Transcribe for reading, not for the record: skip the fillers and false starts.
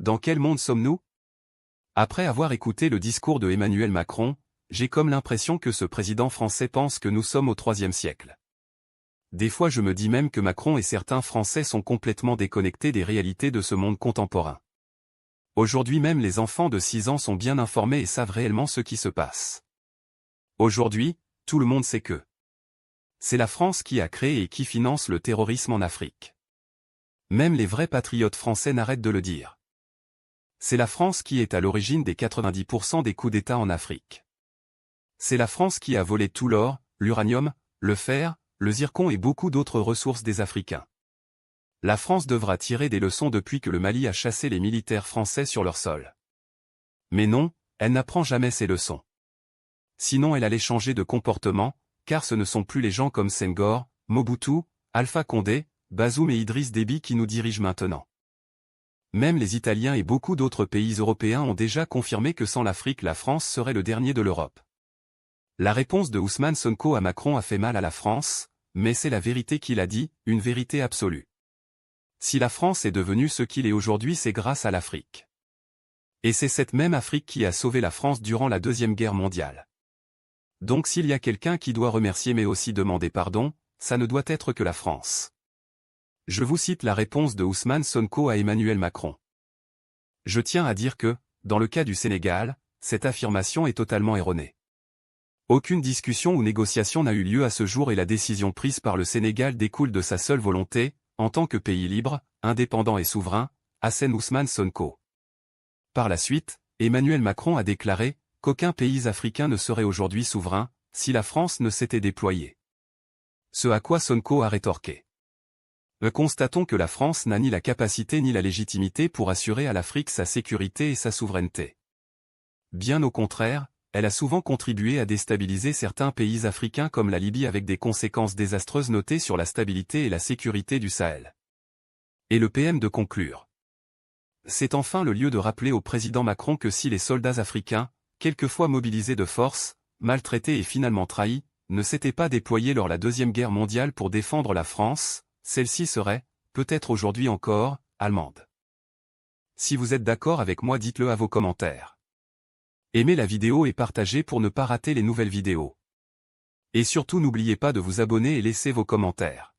Dans quel monde sommes-nous? Après avoir écouté le discours de Emmanuel Macron, j'ai comme l'impression que ce président français pense que nous sommes au IIIe siècle. Des fois je me dis même que Macron et certains Français sont complètement déconnectés des réalités de ce monde contemporain. Aujourd'hui même les enfants de 6 ans sont bien informés et savent réellement ce qui se passe. Aujourd'hui, tout le monde sait que c'est la France qui a créé et qui finance le terrorisme en Afrique. Même les vrais patriotes français n'arrêtent de le dire. C'est la France qui est à l'origine des 90% des coups d'État en Afrique. C'est la France qui a volé tout l'or, l'uranium, le fer, le zircon et beaucoup d'autres ressources des Africains. La France devra tirer des leçons depuis que le Mali a chassé les militaires français sur leur sol. Mais non, elle n'apprend jamais ces leçons. Sinon elle allait changer de comportement, car ce ne sont plus les gens comme Senghor, Mobutu, Alpha Condé, Bazoum et Idriss Déby qui nous dirigent maintenant. Même les Italiens et beaucoup d'autres pays européens ont déjà confirmé que sans l'Afrique la France serait le dernier de l'Europe. La réponse de Ousmane Sonko à Macron a fait mal à la France, mais c'est la vérité qu'il a dit, une vérité absolue. Si la France est devenue ce qu'il est aujourd'hui, c'est grâce à l'Afrique. Et c'est cette même Afrique qui a sauvé la France durant la Deuxième Guerre mondiale. Donc s'il y a quelqu'un qui doit remercier mais aussi demander pardon, ça ne doit être que la France. Je vous cite la réponse de Ousmane Sonko à Emmanuel Macron. Je tiens à dire que, dans le cas du Sénégal, cette affirmation est totalement erronée. Aucune discussion ou négociation n'a eu lieu à ce jour et la décision prise par le Sénégal découle de sa seule volonté, en tant que pays libre, indépendant et souverain, assène Ousmane Sonko. Par la suite, Emmanuel Macron a déclaré qu'aucun pays africain ne serait aujourd'hui souverain, si la France ne s'était déployée. Ce à quoi Sonko a rétorqué. Constatons que la France n'a ni la capacité ni la légitimité pour assurer à l'Afrique sa sécurité et sa souveraineté. Bien au contraire, elle a souvent contribué à déstabiliser certains pays africains comme la Libye avec des conséquences désastreuses notées sur la stabilité et la sécurité du Sahel. Et le PM de conclure. C'est enfin le lieu de rappeler au président Macron que si les soldats africains, quelquefois mobilisés de force, maltraités et finalement trahis, ne s'étaient pas déployés lors de la Deuxième Guerre mondiale pour défendre la France, celle-ci serait, peut-être aujourd'hui encore, allemande. Si vous êtes d'accord avec moi, dites-le à vos commentaires. Aimez la vidéo et partagez pour ne pas rater les nouvelles vidéos. Et surtout n'oubliez pas de vous abonner et laisser vos commentaires.